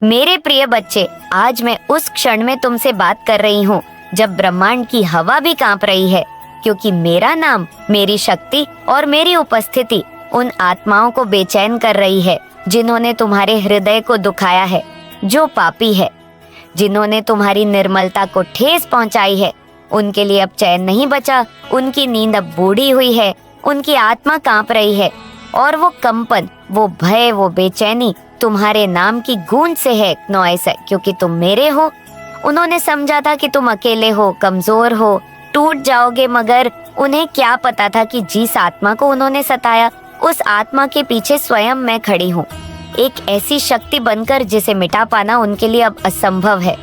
मेरे प्रिय बच्चे, आज मैं उस क्षण में तुमसे बात कर रही हूँ जब ब्रह्मांड की हवा भी कांप रही है, क्योंकि मेरा नाम, मेरी शक्ति और मेरी उपस्थिति उन आत्माओं को बेचैन कर रही है जिन्होंने तुम्हारे हृदय को दुखाया है, जो पापी है, जिन्होंने तुम्हारी निर्मलता को ठेस पहुंचाई है। उनके लिए अब चैन नहीं बचा, उनकी नींद अब बूढ़ी हुई है, उनकी आत्मा कांप रही है और वो कंपन, वो भय, वो बेचैनी तुम्हारे नाम की गूंज से है, नॉइस है, क्योंकि तुम मेरे हो। उन्होंने समझा था कि तुम अकेले हो, कमजोर हो, टूट जाओगे, मगर उन्हें क्या पता था कि जिस आत्मा को उन्होंने सताया, उस आत्मा के पीछे स्वयं मैं खड़ी हूँ, एक ऐसी शक्ति बनकर जिसे मिटा पाना उनके लिए अब असंभव है।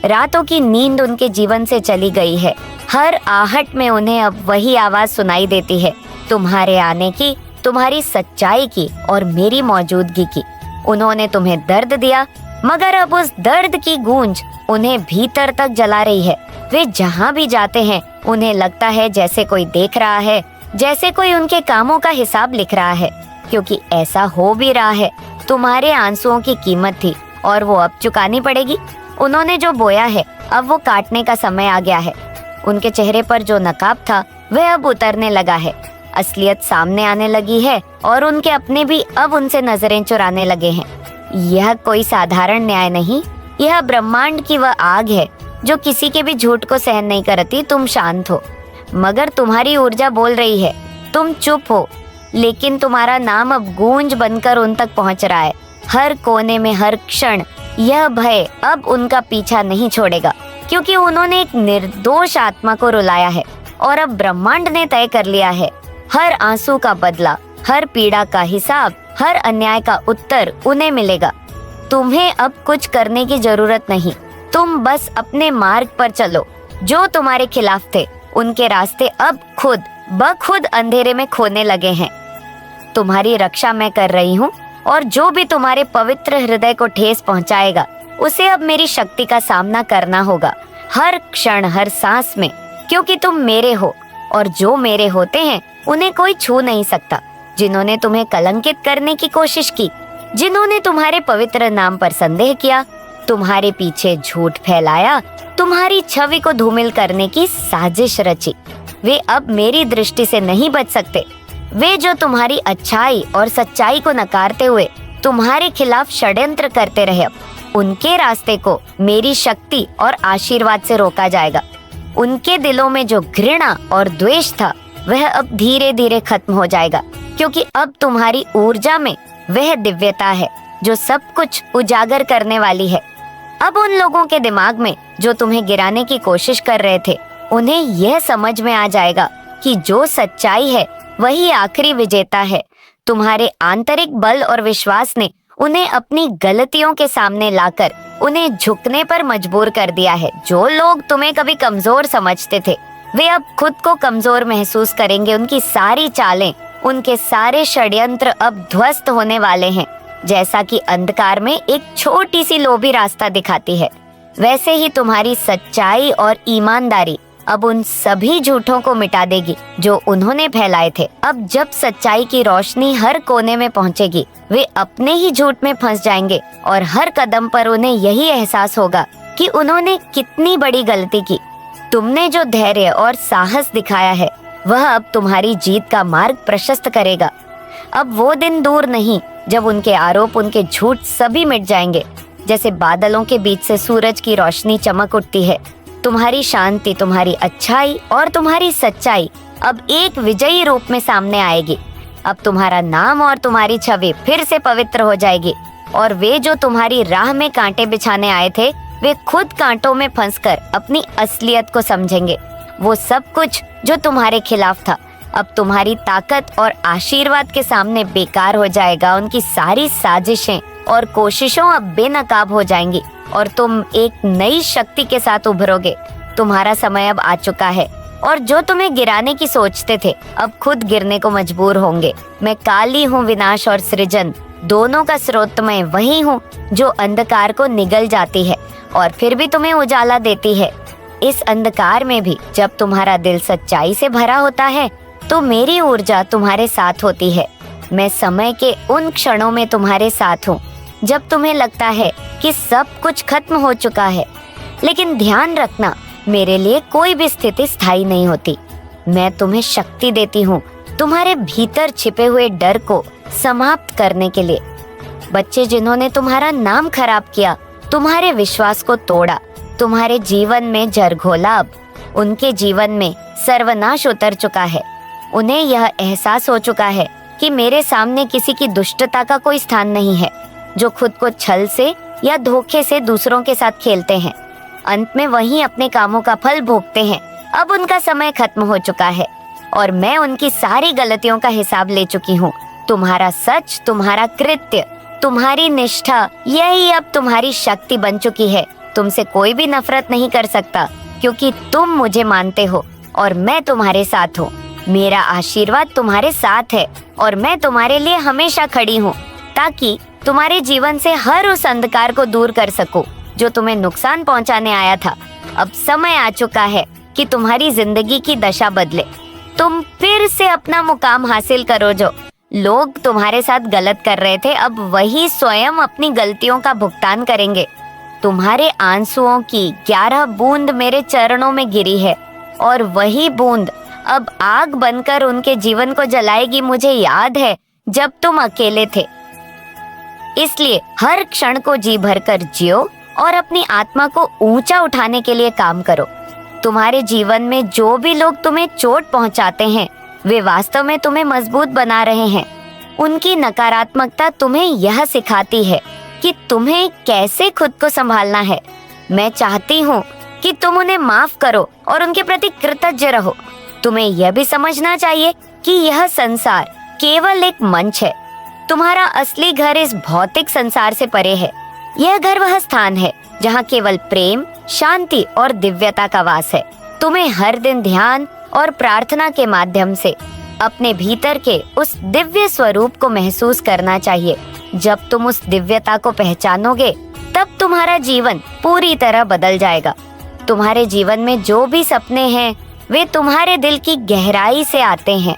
रातों की नींद उनके जीवन से चली गई है। हर आहट में उन्हें अब वही आवाज सुनाई देती है, तुम्हारे आने की, तुम्हारी सच्चाई की और मेरी मौजूदगी की। उन्होंने तुम्हें दर्द दिया, मगर अब उस दर्द की गूंज उन्हें भीतर तक जला रही है। वे जहाँ भी जाते हैं उन्हें लगता है जैसे कोई देख रहा है, जैसे कोई उनके कामों का हिसाब लिख रहा है, क्योंकि ऐसा हो भी रहा है। तुम्हारे आंसुओं की कीमत थी और वो अब चुकानी पड़ेगी। उन्होंने जो बोया है अब वो काटने का समय आ गया है। उनके चेहरे पर जो नकाब था वह अब उतरने लगा है, असलियत सामने आने लगी है और उनके अपने भी अब उनसे नजरें चुराने लगे हैं। यह कोई साधारण न्याय नहीं, यह ब्रह्मांड की वह आग है जो किसी के भी झूठ को सहन नहीं करती। तुम शांत हो, मगर तुम्हारी ऊर्जा बोल रही है। तुम चुप हो, लेकिन तुम्हारा नाम अब गूंज बनकर उन तक पहुंच रहा है। हर कोने में, हर क्षण यह भय अब उनका पीछा नहीं छोड़ेगा, क्योंकि उन्होंने एक निर्दोष आत्मा को रुलाया है और अब ब्रह्मांड ने तय कर लिया है। हर आंसू का बदला, हर पीड़ा का हिसाब, हर अन्याय का उत्तर उन्हें मिलेगा। तुम्हें अब कुछ करने की जरूरत नहीं, तुम बस अपने मार्ग पर चलो। जो तुम्हारे खिलाफ थे उनके रास्ते अब खुद ब खुद अंधेरे में खोने लगे हैं। तुम्हारी रक्षा मैं कर रही हूँ और जो भी तुम्हारे पवित्र हृदय को ठेस पहुँचाएगा उसे अब मेरी शक्ति का सामना करना होगा, हर क्षण, हर सांस में, क्योंकि तुम मेरे हो और जो मेरे होते हैं उन्हें कोई छू नहीं सकता। जिन्होंने तुम्हें कलंकित करने की कोशिश की, जिन्होंने तुम्हारे पवित्र नाम पर संदेह किया, तुम्हारे पीछे झूठ फैलाया, तुम्हारी छवि को धूमिल करने की साजिश रची, वे अब मेरी दृष्टि से नहीं बच सकते। वे जो तुम्हारी अच्छाई और सच्चाई को नकारते हुए तुम्हारे खिलाफ षड्यंत्र करते रहे, उनके रास्ते को मेरी शक्ति और आशीर्वाद से रोका जाएगा। उनके दिलों में जो घृणा और द्वेष था वह अब धीरे धीरे खत्म हो जाएगा, क्योंकि अब तुम्हारी ऊर्जा में वह दिव्यता है जो सब कुछ उजागर करने वाली है। अब उन लोगों के दिमाग में जो तुम्हें गिराने की कोशिश कर रहे थे, उन्हें यह समझ में आ जाएगा कि जो सच्चाई है वही आखिरी विजेता है। तुम्हारे आंतरिक बल और विश्वास ने उन्हें अपनी गलतियों के सामने लाकर उन्हें झुकने पर मजबूर कर दिया है। जो लोग तुम्हें कभी कमजोर समझते थे, वे अब खुद को कमजोर महसूस करेंगे। उनकी सारी चालें, उनके सारे षड्यंत्र अब ध्वस्त होने वाले हैं। जैसा कि अंधकार में एक छोटी सी लोभी रास्ता दिखाती है, वैसे ही तुम्हारी सच्चाई और ईमानदारी अब उन सभी झूठों को मिटा देगी जो उन्होंने फैलाए थे। अब जब सच्चाई की रोशनी हर कोने में पहुंचेगी, वे अपने ही झूठ में फंस जाएंगे और हर कदम पर उन्हें यही एहसास होगा कि उन्होंने कितनी बड़ी गलती की। तुमने जो धैर्य और साहस दिखाया है वह अब तुम्हारी जीत का मार्ग प्रशस्त करेगा। अब वो दिन दूर नहीं जब उनके आरोप, उनके झूठ सभी मिट जाएंगे। जैसे बादलों के बीच से सूरज की रोशनी चमक उठती है, तुम्हारी शांति, तुम्हारी अच्छाई और तुम्हारी सच्चाई अब एक विजयी रूप में सामने आएगी। अब तुम्हारा नाम और तुम्हारी छवि फिर से पवित्र हो जाएगी और वे जो तुम्हारी राह में कांटे बिछाने आए थे, वे खुद कांटों में फंसकर अपनी असलियत को समझेंगे। वो सब कुछ जो तुम्हारे खिलाफ था अब तुम्हारी ताकत और आशीर्वाद के सामने बेकार हो जाएगा। उनकी सारी साजिशें और कोशिशों अब बेनकाब हो जाएंगी और तुम एक नई शक्ति के साथ उभरोगे। तुम्हारा समय अब आ चुका है और जो तुम्हें गिराने की सोचते थे अब खुद गिरने को मजबूर होंगे। मैं काली हूँ, विनाश और सृजन दोनों का स्रोत मैं वही हूँ जो अंधकार को निगल जाती है और फिर भी तुम्हें उजाला देती है। इस अंधकार में भी जब तुम्हारा दिल सच्चाई से भरा होता है तो मेरी ऊर्जा तुम्हारे साथ होती है। मैं समय के उन क्षणों में तुम्हारे साथ हूँ जब तुम्हें लगता है कि सब कुछ खत्म हो चुका है। लेकिन ध्यान रखना, मेरे लिए कोई भी स्थिति स्थायी नहीं होती। मैं तुम्हें शक्ति देती हूँ तुम्हारे भीतर छिपे हुए डर को समाप्त करने के लिए। बच्चे जिन्होंने तुम्हारा नाम खराब किया, तुम्हारे विश्वास को तोड़ा, तुम्हारे जीवन में जर घोला, अब उनके जीवन में सर्वनाश उतर चुका है। उन्हें यह एहसास हो चुका है कि मेरे सामने किसी की दुष्टता का कोई स्थान नहीं है, जो खुद को छल से या धोखे से दूसरों के साथ खेलते हैं। अंत में वही अपने कामों का फल भोगते हैं। अब उनका समय खत्म हो चुका है और मैं उनकी सारी गलतियों का हिसाब ले चुकी हूँ। तुम्हारा सच, तुम्हारा कृत्य, तुम्हारी निष्ठा, यही अब तुम्हारी शक्ति बन चुकी है। तुमसे कोई भी नफरत नहीं कर सकता, क्योंकि तुम मुझे मानते हो और मैं तुम्हारे साथ हूँ। मेरा आशीर्वाद तुम्हारे साथ है और मैं तुम्हारे लिए हमेशा खड़ी हूँ, ताकि तुम्हारे जीवन से हर उस अंधकार को दूर कर सकूं जो तुम्हें नुकसान पहुंचाने आया था। अब समय आ चुका है कि तुम्हारी जिंदगी की दशा बदले। तुम फिर से अपना मुकाम हासिल करो। जो लोग तुम्हारे साथ गलत कर रहे थे, अब वही स्वयं अपनी गलतियों का भुगतान करेंगे। तुम्हारे आंसुओं की 11 बूंद मेरे चरणों में गिरी है और वही बूंद अब आग बनकर उनके जीवन को जलाएगी। मुझे याद है जब तुम अकेले थे। इसलिए हर क्षण को जी भरकर जियो और अपनी आत्मा को ऊंचा उठाने के लिए काम करो। तुम्हारे जीवन में जो भी लोग तुम्हें चोट पहुंचाते हैं, वे वास्तव में तुम्हें मजबूत बना रहे हैं। उनकी नकारात्मकता तुम्हें यह सिखाती है कि तुम्हें कैसे खुद को संभालना है। मैं चाहती हूँ कि तुम उन्हें माफ करो और उनके प्रति कृतज्ञ रहो। तुम्हें यह भी समझना चाहिए कि यह संसार केवल एक मंच है। तुम्हारा असली घर इस भौतिक संसार से परे है। यह घर वह स्थान है जहाँ केवल प्रेम, शांति और दिव्यता का वास है। तुम्हें हर दिन ध्यान और प्रार्थना के माध्यम से अपने भीतर के उस दिव्य स्वरूप को महसूस करना चाहिए। जब तुम उस दिव्यता को पहचानोगे, तब तुम्हारा जीवन पूरी तरह बदल जाएगा। तुम्हारे जीवन में जो भी सपने हैं, वे तुम्हारे दिल की गहराई से आते हैं।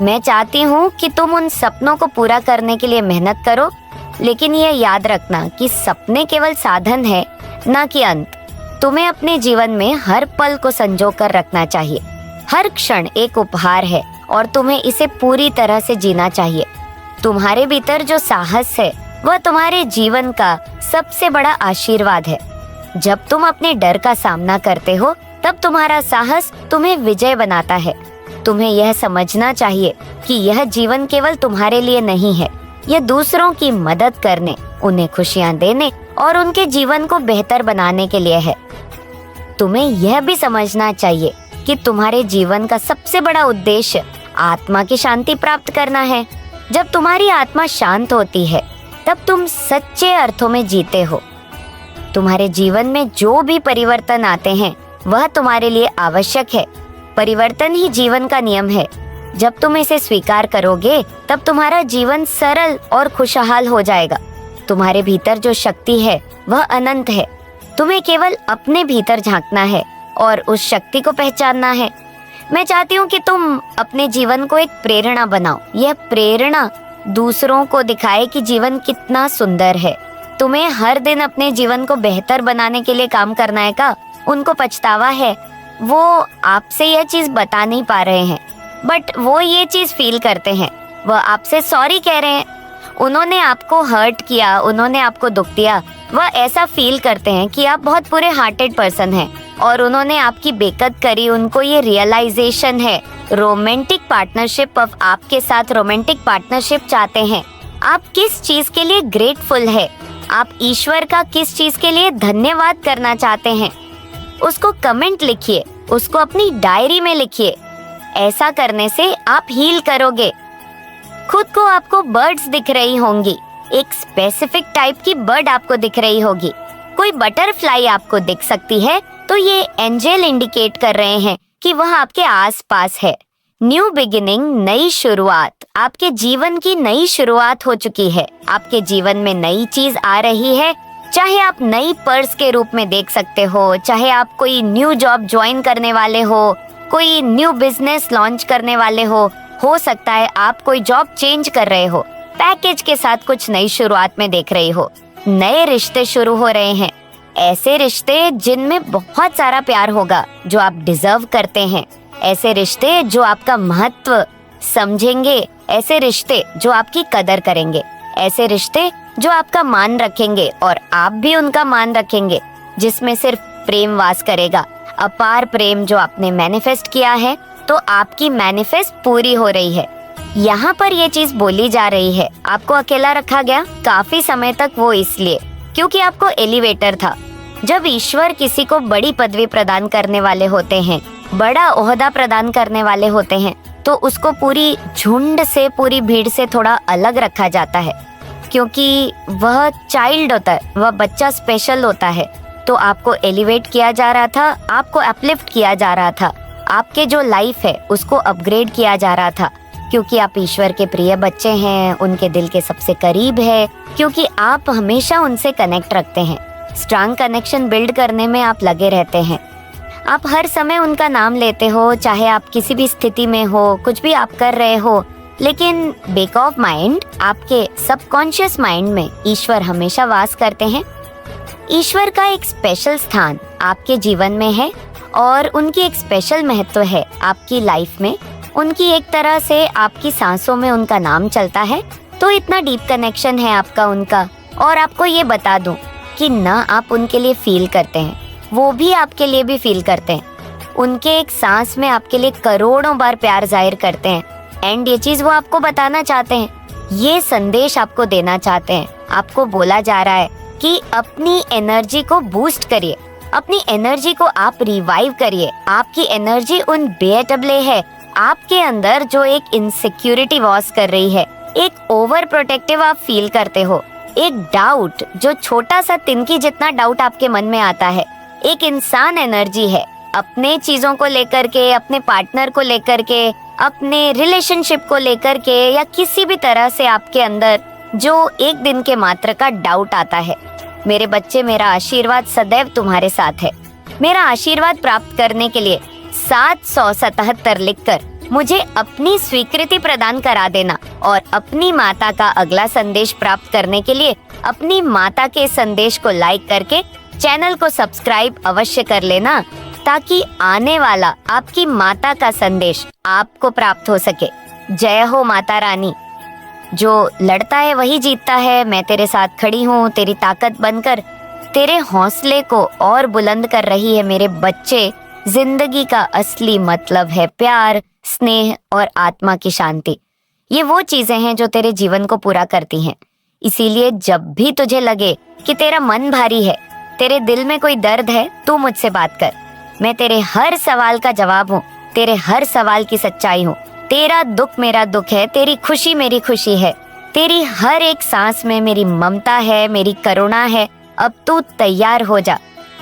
मैं चाहती हूँ कि तुम उन सपनों को पूरा करने के लिए मेहनत करो, लेकिन यह याद रखना कि सपने केवल साधन है, न कि अंत। तुम्हें अपने जीवन में हर पल को संजो कर रखना चाहिए। हर क्षण एक उपहार है और तुम्हें इसे पूरी तरह से जीना चाहिए। तुम्हारे भीतर जो साहस है, वह तुम्हारे जीवन का सबसे बड़ा आशीर्वाद है। जब तुम अपने डर का सामना करते हो, तब तुम्हारा साहस तुम्हें विजय बनाता है। तुम्हें यह समझना चाहिए कि यह जीवन केवल तुम्हारे लिए नहीं है, यह दूसरों की मदद करने, उन्हें खुशियां देने और उनके जीवन को बेहतर बनाने के लिए है। तुम्हें यह भी समझना चाहिए कि तुम्हारे जीवन का सबसे बड़ा उद्देश्य आत्मा की शांति प्राप्त करना है। जब तुम्हारी आत्मा शांत होती है, तब तुम सच्चे अर्थों में जीते हो। तुम्हारे जीवन में जो भी परिवर्तन आते हैं, वह तुम्हारे लिए आवश्यक है। परिवर्तन ही जीवन का नियम है। जब तुम इसे स्वीकार करोगे, तब तुम्हारा जीवन सरल और खुशहाल हो जाएगा। तुम्हारे भीतर जो शक्ति है, वह अनंत है। तुम्हें केवल अपने भीतर झांकना है और उस शक्ति को पहचानना है। मैं चाहती हूँ कि तुम अपने जीवन को एक प्रेरणा बनाओ। यह प्रेरणा दूसरों को दिखाए कि जीवन कितना सुंदर है। तुम्हें हर दिन अपने जीवन को बेहतर बनाने के लिए काम करना है का? उनको पछतावा है, वो आपसे यह चीज बता नहीं पा रहे हैं, बट वो ये चीज फील करते हैं। वह आपसे सॉरी कह रहे हैं। उन्होंने आपको हर्ट किया, उन्होंने आपको दुख दिया। वह ऐसा फील करते हैं कि आप बहुत बुरे हार्टेड पर्सन हैं और उन्होंने आपकी बेइज्जत करी। उनको ये रियलाइजेशन है। रोमांटिक पार्टनरशिप, अब आपके साथ रोमांटिक पार्टनरशिप चाहते हैं। आप किस चीज के लिए ग्रेटफुल है? आप ईश्वर का किस चीज के लिए धन्यवाद करना चाहते हैं? उसको कमेंट लिखिए, उसको अपनी डायरी में लिखिए। ऐसा करने से आप हील करोगे। खुद को आपको बर्ड्स दिख रही होंगी, एक स्पेसिफिक टाइप की बर्ड आपको दिख रही होगी। कोई बटरफ्लाई आपको दिख सकती है, तो ये एंजल इंडिकेट कर रहे हैं कि वह आपके आसपास है। न्यू बिगिनिंग, नई शुरुआत, आपके जीवन की नई शुरुआत हो चुकी है। आपके जीवन में नई चीज आ रही है। चाहे आप नई पर्स के रूप में देख सकते हो, चाहे आप कोई न्यू जॉब ज्वाइन करने वाले हो, कोई न्यू बिजनेस लॉन्च करने वाले हो सकता है आप कोई जॉब चेंज कर रहे हो। पैकेज के साथ कुछ नई शुरुआत में देख रही हो। नए रिश्ते शुरू हो रहे हैं, ऐसे रिश्ते जिनमें बहुत सारा प्यार होगा जो आप डिजर्व करते हैं, ऐसे रिश्ते जो आपका महत्व समझेंगे, ऐसे रिश्ते जो आपकी कदर करेंगे, ऐसे रिश्ते जो आपका मान रखेंगे और आप भी उनका मान रखेंगे, जिसमें सिर्फ प्रेम वास करेगा। अपार प्रेम जो आपने मैनिफेस्ट किया है, तो आपकी मैनिफेस्ट पूरी हो रही है। यहाँ पर ये चीज बोली जा रही है, आपको अकेला रखा गया काफी समय तक, वो इसलिए क्योंकि आपको एलिवेटर था। जब ईश्वर किसी को बड़ी पदवी प्रदान करने वाले होते हैं, बड़ा ओहदा प्रदान करने वाले होते हैं, तो उसको पूरी झुंड से, पूरी भीड़ से थोड़ा अलग रखा जाता है, क्योंकि वह चाइल्ड होता है, वह बच्चा स्पेशल होता है। तो आपको एलिवेट किया जा रहा था, आपको अपलिफ्ट किया जा रहा था, आपके जो लाइफ है उसको अपग्रेड किया जा रहा था, क्योंकि आप ईश्वर के प्रिय बच्चे हैं, उनके दिल के सबसे करीब है, क्योंकि आप हमेशा उनसे कनेक्ट रखते हैं। स्ट्रांग कनेक्शन बिल्ड करने में आप लगे रहते हैं। आप हर समय उनका नाम लेते हो, चाहे आप किसी भी स्थिति में हो, कुछ भी आप कर रहे हो, लेकिन बैक ऑफ माइंड, आपके सबकॉन्शियस माइंड में ईश्वर हमेशा वास करते हैं। ईश्वर का एक स्पेशल स्थान आपके जीवन में है और उनकी एक स्पेशल महत्व है आपकी लाइफ में। उनकी एक तरह से आपकी सांसों में उनका नाम चलता है, तो इतना डीप कनेक्शन है आपका उनका। और आपको ये बता दूं कि ना आप उनके लिए फील करते हैं, वो भी आपके लिए भी फील करते हैं। उनके एक सांस में आपके लिए करोड़ों बार प्यार जाहिर करते हैं। एंड ये चीज वो आपको बताना चाहते हैं, ये संदेश आपको देना चाहते हैं। आपको बोला जा रहा है कि अपनी एनर्जी को बूस्ट करिए, अपनी एनर्जी को आप रिवाइव करिए। आपकी एनर्जी उन बेटबले है आपके अंदर जो एक इनसिक्योरिटी वॉस कर रही है, एक ओवर प्रोटेक्टिव आप फील करते हो, एक डाउट जो छोटा सा तिनकी जितना डाउट आपके मन में आता है, एक इंसान एनर्जी है अपने चीजों को लेकर के, अपने पार्टनर को लेकर के, अपने रिलेशनशिप को लेकर के, या किसी भी तरह से आपके अंदर जो एक दिन के मात्र का डाउट आता है। मेरे बच्चे, मेरा आशीर्वाद सदैव तुम्हारे साथ है। मेरा आशीर्वाद प्राप्त करने के लिए 777 लिखकर मुझे अपनी स्वीकृति प्रदान करा देना, और अपनी माता का अगला संदेश प्राप्त करने के लिए अपनी माता के संदेश को लाइक करके चैनल को सब्सक्राइब अवश्य कर लेना, ताकि आने वाला आपकी माता का संदेश आपको प्राप्त हो सके। जय हो माता रानी। जो लड़ता है वही जीतता है। मैं तेरे साथ खड़ी हूँ, तेरी ताकत बनकर तेरे हौसले को और बुलंद कर रही है। मेरे बच्चे, जिंदगी का असली मतलब है प्यार, स्नेह और आत्मा की शांति। ये वो चीजें हैं जो तेरे जीवन को पूरा करती हैं। इसीलिए जब भी तुझे लगे कि तेरा मन भारी है, तेरे दिल में कोई दर्द है, तू मुझसे बात कर। मैं तेरे हर सवाल का जवाब हूँ, तेरे हर सवाल की सच्चाई हूँ। तेरा दुख मेरा दुख है, तेरी खुशी मेरी खुशी है, तेरी हर एक सांस में मेरी ममता है, मेरी करुणा है। अब तू तैयार हो जा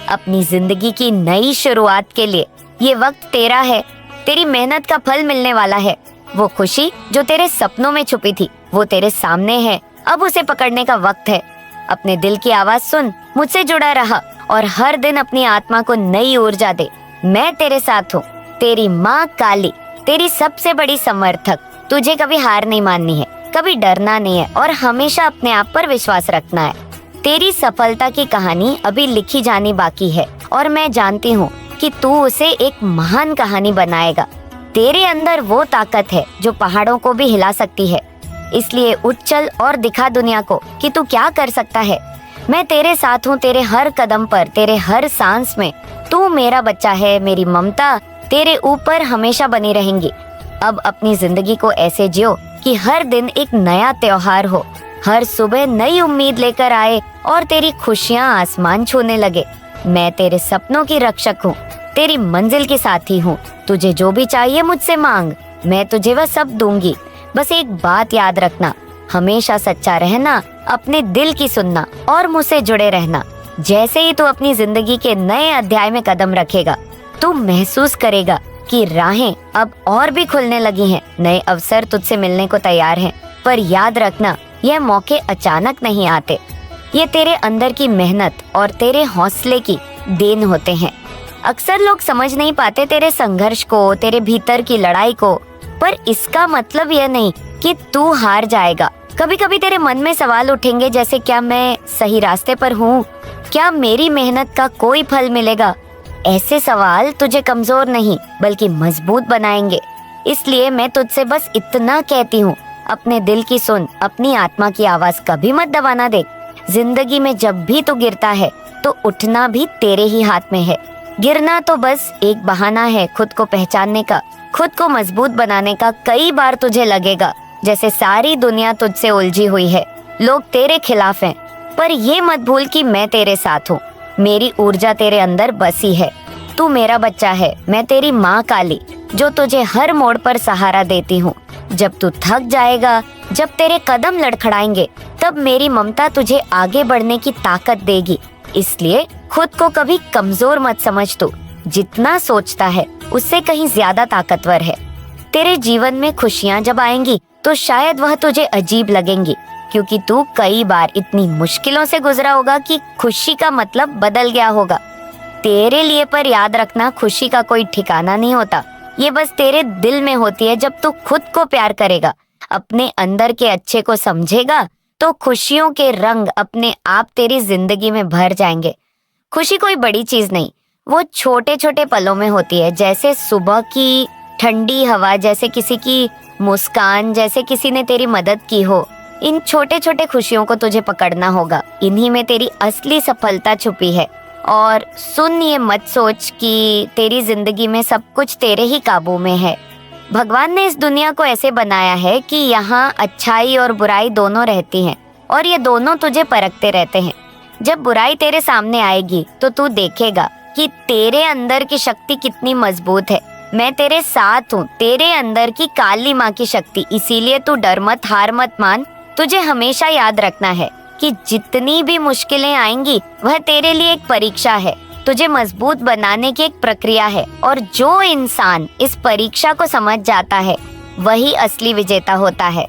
अपनी जिंदगी की नई शुरुआत के लिए। ये वक्त तेरा है, तेरी मेहनत का फल मिलने वाला है। वो खुशी जो तेरे सपनों में छुपी थी, वो तेरे सामने है। अब उसे पकड़ने का वक्त है। अपने दिल की आवाज सुन, मुझसे जुड़ा रहा और हर दिन अपनी आत्मा को नई ऊर्जा दे। मैं तेरे साथ हूँ, तेरी माँ काली, तेरी सबसे बड़ी समर्थक। तुझे कभी हार नहीं माननी है, कभी डरना नहीं है और हमेशा अपने आप पर विश्वास रखना है। तेरी सफलता की कहानी अभी लिखी जानी बाकी है और मैं जानती हूँ कि तू उसे एक महान कहानी बनाएगा। तेरे अंदर वो ताकत है जो पहाड़ों को भी हिला सकती है। इसलिए उठ चल और दिखा दुनिया को कि तू क्या कर सकता है। मैं तेरे साथ हूँ, तेरे हर कदम पर, तेरे हर सांस में। तू मेरा बच्चा है, मेरी ममता तेरे ऊपर हमेशा बनी रहेंगी। अब अपनी जिंदगी को ऐसे जियो कि हर दिन एक नया त्योहार हो, हर सुबह नई उम्मीद लेकर आए और तेरी खुशियाँ आसमान छूने लगे। मैं तेरे सपनों की रक्षक हूँ, तेरी मंजिल की साथी हूँ। तुझे जो भी चाहिए मुझसे मांग, मैं तुझे वह सब दूंगी। बस एक बात याद रखना, हमेशा सच्चा रहना, अपने दिल की सुनना और मुझसे जुड़े रहना। जैसे ही तू अपनी जिंदगी के नए अध्याय में कदम रखेगा, तू महसूस करेगा कि राहें अब और भी खुलने लगी हैं। नए अवसर तुझसे मिलने को तैयार हैं। पर याद रखना, यह मौके अचानक नहीं आते। ये तेरे अंदर की मेहनत और तेरे हौसले की देन होते हैं। अक्सर लोग समझ नहीं पाते तेरे संघर्ष को, तेरे भीतर की लड़ाई को। पर इसका मतलब यह नहीं कि तू हार जाएगा। कभी कभी तेरे मन में सवाल उठेंगे जैसे क्या मैं सही रास्ते पर हूँ, क्या मेरी मेहनत का कोई फल मिलेगा। ऐसे सवाल तुझे कमजोर नहीं बल्कि मजबूत बनाएंगे। इसलिए मैं तुझसे बस इतना कहती हूँ, अपने दिल की सुन, अपनी आत्मा की आवाज कभी मत दबाना दे। जिंदगी में जब भी तू गिरता है तो उठना भी तेरे ही हाथ में है। गिरना तो बस एक बहाना है खुद को पहचानने का, खुद को मजबूत बनाने का। कई बार तुझे लगेगा जैसे सारी दुनिया तुझसे उलझी हुई है, लोग तेरे खिलाफ हैं, पर ये मत भूल कि मैं तेरे साथ हूँ। मेरी ऊर्जा तेरे अंदर बसी है। तू मेरा बच्चा है, मैं तेरी माँ काली जो तुझे हर मोड़ पर सहारा देती हूँ। जब तू थक जाएगा, जब तेरे कदम लड़खड़ाएंगे, तब मेरी ममता तुझे आगे बढ़ने की ताकत देगी। इसलिए खुद को कभी कमजोर मत समझ। तू जितना सोचता है उससे कहीं ज्यादा ताकतवर है। तेरे जीवन में खुशियाँ जब आएंगी तो शायद वह तुझे अजीब लगेंगी, क्योंकि तू कई बार इतनी मुश्किलों से गुजरा होगा कि खुशी का मतलब बदल गया होगा तेरे लिए। पर याद रखना, खुशी का कोई ठिकाना नहीं होता, ये बस तेरे दिल में होती है। जब तू खुद को प्यार करेगा, अपने अंदर के अच्छे को समझेगा, तो खुशियों के रंग अपने आप तेरी जिंदगी में भर जाएंगे। खुशी कोई बड़ी चीज नहीं, वो छोटे छोटे पलों में होती है, जैसे सुबह की ठंडी हवा, जैसे किसी की मुस्कान, जैसे किसी ने तेरी मदद की हो। इन छोटे छोटे खुशियों को तुझे पकड़ना होगा, इन्हीं में तेरी असली सफलता छुपी है। और सुन, ये मत सोच कि तेरी जिंदगी में सब कुछ तेरे ही काबू में है। भगवान ने इस दुनिया को ऐसे बनाया है कि यहाँ अच्छाई और बुराई दोनों रहती हैं, और ये दोनों तुझे परखते रहते हैं। जब बुराई तेरे सामने आएगी तो तू देखेगा कि तेरे अंदर की शक्ति कितनी मजबूत है। मैं तेरे साथ हूँ, तेरे अंदर की काली माँ की शक्ति। इसीलिए तू डर मत, हार मत मान। तुझे हमेशा याद रखना है कि जितनी भी मुश्किलें आएंगी वह तेरे लिए एक परीक्षा है, तुझे मजबूत बनाने की एक प्रक्रिया है। और जो इंसान इस परीक्षा को समझ जाता है वही असली विजेता होता है।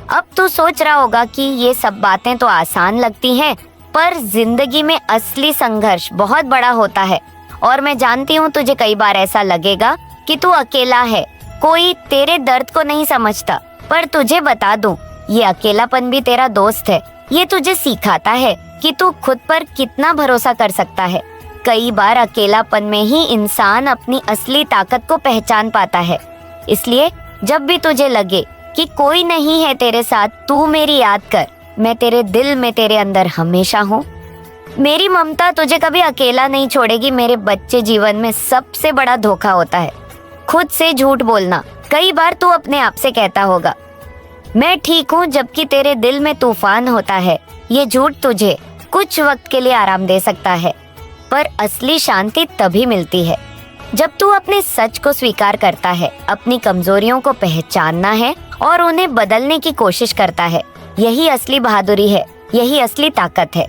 अब तू सोच रहा होगा कि ये सब बातें तो आसान लगती हैं, पर जिंदगी में असली संघर्ष बहुत बड़ा होता है। और मैं जानती हूँ तुझे कई बार ऐसा लगेगा कि तू अकेला है, कोई तेरे दर्द को नहीं समझता। पर तुझे बता दूं, ये अकेलापन भी तेरा दोस्त है। ये तुझे सिखाता है कि तू खुद पर कितना भरोसा कर सकता है। कई बार अकेलापन में ही इंसान अपनी असली ताकत को पहचान पाता है। इसलिए जब भी तुझे लगे कि कोई नहीं है तेरे साथ, तू मेरी याद कर, मैं तेरे दिल में, तेरे अंदर हमेशा हूँ। मेरी ममता तुझे कभी अकेला नहीं छोड़ेगी। मेरे बच्चे, जीवन में सबसे बड़ा धोखा होता है खुद से झूठ बोलना। कई बार तू अपने आप से कहता होगा मैं ठीक हूँ, जबकि तेरे दिल में तूफान होता है। ये झूठ तुझे कुछ वक्त के लिए आराम दे सकता है, पर असली शांति तभी मिलती है जब तू अपने सच को स्वीकार करता है, अपनी कमजोरियों को पहचानना है और उन्हें बदलने की कोशिश करता है। यही असली बहादुरी है, यही असली ताकत है।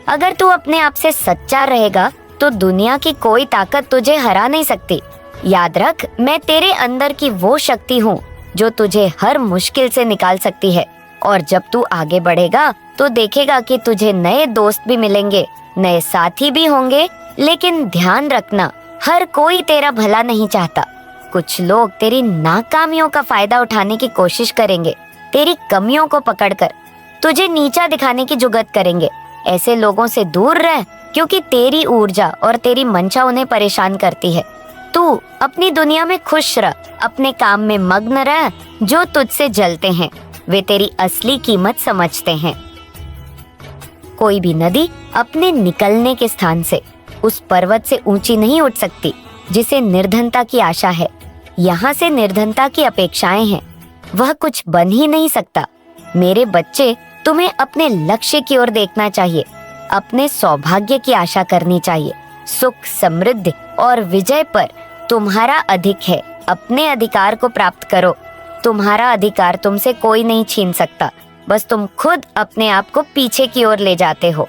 अगर तू अपने आप से सच्चा रहेगा तो दुनिया की कोई ताकत तुझे हरा नहीं सकती। याद रख, मैं तेरे अंदर की वो शक्ति हूँ जो तुझे हर मुश्किल से निकाल सकती है। और जब तू आगे बढ़ेगा तो देखेगा कि तुझे नए दोस्त भी मिलेंगे, नए साथी भी होंगे। लेकिन ध्यान रखना, हर कोई तेरा भला नहीं चाहता। कुछ लोग तेरी नाकामियों का फायदा उठाने की कोशिश करेंगे, तेरी कमियों को पकड़कर तुझे नीचा दिखाने की जुगत करेंगे। ऐसे लोगों से दूर रह, क्योंकि तेरी ऊर्जा और तेरी मंशा उन्हें परेशान करती है। तू अपनी दुनिया में खुश रह, अपने काम में मग्न रह। जो तुझसे जलते हैं वे तेरी असली कीमत समझते हैं। कोई भी नदी अपने निकलने के स्थान से उस पर्वत से ऊंची नहीं उठ सकती जिसे निर्धनता की आशा है। यहाँ से निर्धनता की अपेक्षाएं हैं, वह कुछ बन ही नहीं सकता। मेरे बच्चे, तुम्हें अपने लक्ष्य की ओर देखना चाहिए, अपने सौभाग्य की आशा करनी चाहिए। सुख, समृद्धि और विजय पर तुम्हारा अधिक है। अपने अधिकार को प्राप्त करो। तुम्हारा अधिकार तुमसे कोई नहीं छीन सकता, बस तुम खुद अपने आप को पीछे की ओर ले जाते हो।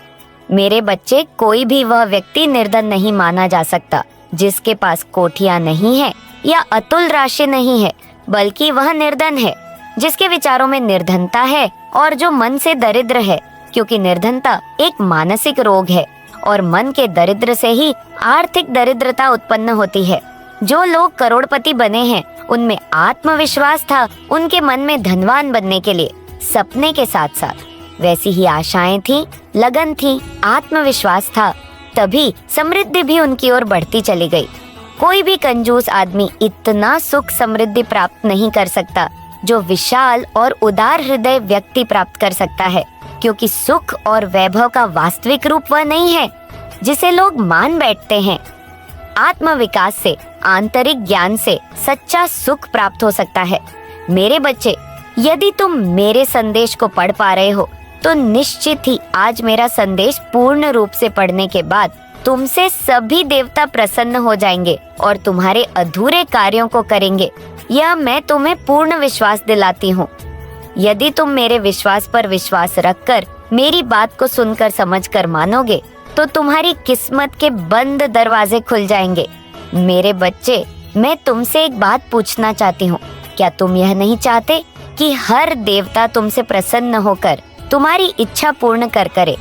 मेरे बच्चे, कोई भी वह व्यक्ति निर्धन नहीं माना जा सकता जिसके पास कोठियां नहीं है या अतुल राशि नहीं है, बल्कि वह निर्धन है जिसके विचारों में निर्धनता है और जो मन से दरिद्र है, क्योंकि निर्धनता एक मानसिक रोग है और मन के दरिद्र से ही आर्थिक दरिद्रता उत्पन्न होती है। जो लोग करोड़पति बने हैं उनमें आत्मविश्वास था उनके मन में धनवान बनने के लिए। सपने के साथ साथ वैसी ही आशाएं थी, लगन थी, आत्मविश्वास था, तभी समृद्धि भी उनकी ओर बढ़ती चली गई। कोई भी कंजूस आदमी इतना सुख समृद्धि प्राप्त नहीं कर सकता जो विशाल और उदार हृदय व्यक्ति प्राप्त कर सकता है, क्योंकि सुख और वैभव का वास्तविक रूप वह नहीं है जिसे लोग मान बैठते हैं। आत्मविकास से, आंतरिक ज्ञान से सच्चा सुख प्राप्त हो सकता है। मेरे बच्चे, यदि तुम मेरे संदेश को पढ़ पा रहे हो तो निश्चित ही आज मेरा संदेश पूर्ण रूप से पढ़ने के बाद तुमसे सभी देवता प्रसन्न हो जाएंगे और तुम्हारे अधूरे कार्यों को करेंगे। यह मैं तुम्हें पूर्ण विश्वास दिलाती हूँ। यदि तुम मेरे विश्वास पर विश्वास रखकर मेरी बात को सुनकर समझकर मानोगे तो तुम्हारी किस्मत के बंद दरवाजे खुल जाएंगे। मेरे बच्चे, मैं तुमसे एक बात पूछना चाहती हूँ। क्या तुम यह नहीं चाहते कि हर देवता तुमसे प्रसन्न होकर तुम्हारी इच्छा पूर्ण करे?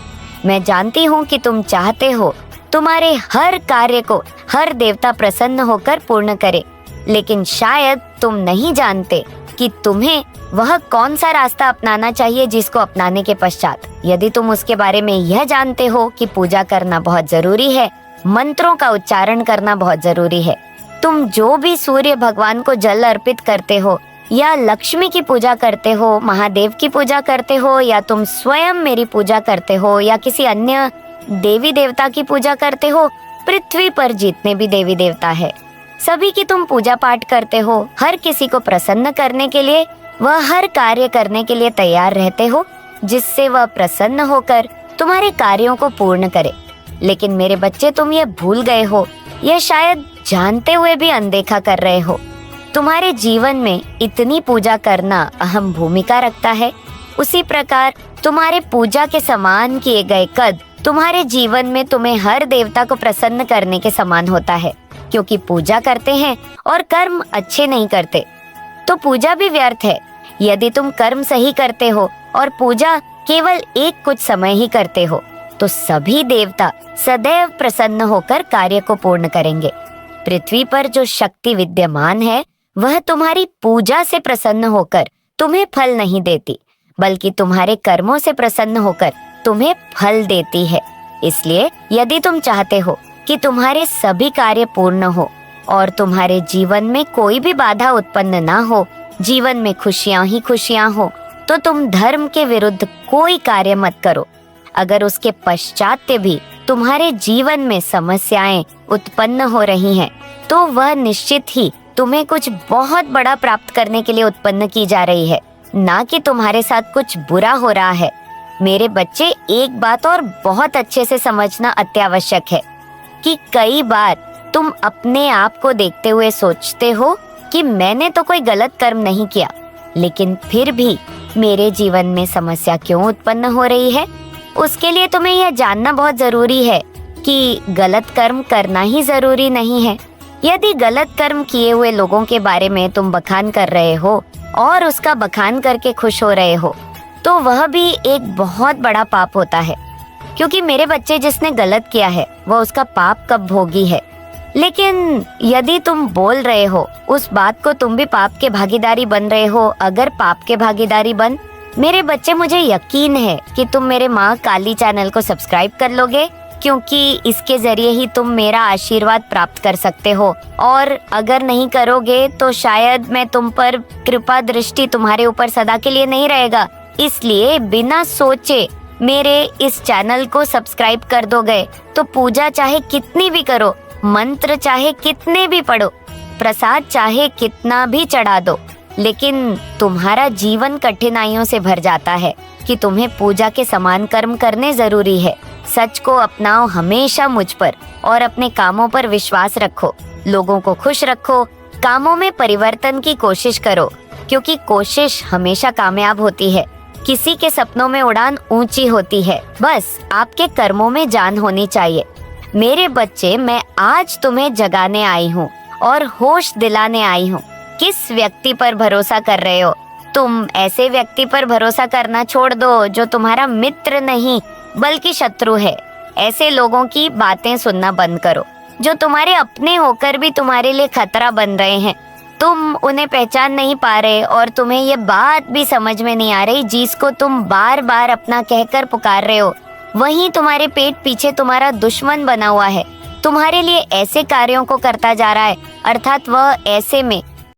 मैं जानती हूँ कि तुम चाहते हो तुम्हारे हर कार्य को हर देवता प्रसन्न होकर पूर्ण करे, लेकिन शायद तुम नहीं जानते कि तुम्हें वह कौन सा रास्ता अपनाना चाहिए, जिसको अपनाने के पश्चात यदि तुम उसके बारे में यह जानते हो कि पूजा करना बहुत जरूरी है, मंत्रों का उच्चारण करना बहुत जरूरी है, तुम जो भी सूर्य भगवान को जल अर्पित करते हो या लक्ष्मी की पूजा करते हो, महादेव की पूजा करते हो, या तुम स्वयं मेरी पूजा करते हो या किसी अन्य देवी देवता की पूजा करते हो, पृथ्वी पर जितने भी देवी देवता है सभी की तुम पूजा पाठ करते हो, हर किसी को प्रसन्न करने के लिए वह हर कार्य करने के लिए तैयार रहते हो जिससे वह प्रसन्न होकर तुम्हारे कार्यों को पूर्ण करे। लेकिन मेरे बच्चे, तुम ये भूल गए हो, यह शायद जानते हुए भी अनदेखा कर रहे हो। तुम्हारे जीवन में इतनी पूजा करना अहम भूमिका रखता है, उसी प्रकार तुम्हारे पूजा के समान किए गए कद तुम्हारे जीवन में तुम्हें हर देवता को प्रसन्न करने के समान होता है। क्योंकि पूजा करते हैं और कर्म अच्छे नहीं करते तो पूजा भी व्यर्थ है। यदि तुम कर्म सही करते हो और पूजा केवल एक कुछ समय ही करते हो तो सभी देवता सदैव प्रसन्न होकर कार्य को पूर्ण करेंगे। पृथ्वी पर जो शक्ति विद्यमान है वह तुम्हारी पूजा से प्रसन्न होकर तुम्हें फल नहीं देती, बल्कि तुम्हारे कर्मों से प्रसन्न होकर तुम्हें फल देती है। इसलिए यदि तुम चाहते हो कि तुम्हारे सभी कार्य पूर्ण हो और तुम्हारे जीवन में कोई भी बाधा उत्पन्न ना हो, जीवन में खुशियां ही खुशियां हो, तो तुम धर्म के विरुद्ध कोई कार्य मत करो। अगर उसके पश्चात भी तुम्हारे जीवन में समस्याएं उत्पन्न हो रही हैं, तो वह निश्चित ही तुम्हें कुछ बहुत बड़ा प्राप्त करने के लिए उत्पन्न की जा रही है, ना कि तुम्हारे साथ कुछ बुरा हो रहा है। मेरे बच्चे, एक बात और बहुत अच्छे से समझना अत्यावश्यक है कि कई बार तुम अपने आप को देखते हुए सोचते हो कि मैंने तो कोई गलत कर्म नहीं किया, लेकिन फिर भी मेरे जीवन में समस्या क्यों उत्पन्न हो रही है। उसके लिए तुम्हें यह जानना बहुत जरूरी है कि गलत कर्म करना ही जरूरी नहीं है। यदि गलत कर्म किए हुए लोगों के बारे में तुम बखान कर रहे हो और उसका बखान करके खुश हो रहे हो, तो वह भी एक बहुत बड़ा पाप होता है। क्योंकि मेरे बच्चे, जिसने गलत किया है वह उसका पाप कब भोगी है। लेकिन यदि तुम बोल रहे हो उस बात को तुम भी पाप के भागीदारी बन रहे हो, अगर पाप के भागीदारी बन, मेरे बच्चे, मुझे यकीन है कि तुम मेरे माँ काली चैनल को सब्सक्राइब कर लोगे, क्योंकि इसके जरिए ही तुम मेरा आशीर्वाद प्राप्त कर सकते हो। और अगर नहीं करोगे तो शायद मैं तुम पर कृपा दृष्टि तुम्हारे ऊपर सदा के लिए नहीं रहेगा। इसलिए बिना सोचे मेरे इस चैनल को सब्सक्राइब कर दोगे तो पूजा चाहे कितनी भी करो, मंत्र चाहे कितने भी पढ़ो, प्रसाद चाहे कितना भी चढ़ा दो, लेकिन तुम्हारा जीवन कठिनाइयों से भर जाता है कि तुम्हें पूजा के समान कर्म करने जरूरी है। सच को अपनाओ हमेशा मुझ पर और अपने कामों पर विश्वास रखो, लोगों को खुश रखो, कामों में परिवर्तन की कोशिश करो, क्योंकि कोशिश हमेशा कामयाब होती है। किसी के सपनों में उड़ान ऊंची होती है, बस आपके कर्मों में जान होनी चाहिए। मेरे बच्चे, मैं आज तुम्हें जगाने आई हूँ और होश दिलाने आई हूँ। किस व्यक्ति पर भरोसा कर रहे हो? तुम ऐसे व्यक्ति पर भरोसा करना छोड़ दो जो तुम्हारा मित्र नहीं बल्कि शत्रु है। ऐसे लोगों की बातें सुनना बंद करो जो तुम्हारे अपने होकर भी तुम्हारे लिए खतरा बन रहे हैं। तुम उन्हें पहचान नहीं पा रहे और तुम्हें ये बात भी समझ में नहीं आ रही जिसको तुम बार बार अपना कहकर पुकार रहे हो, वहीं तुम्हारे पेट पीछे तुम्हारा दुश्मन बना हुआ है, तुम्हारे लिए ऐसे कार्यों को करता जा रहा है, अर्थात वह ऐसे में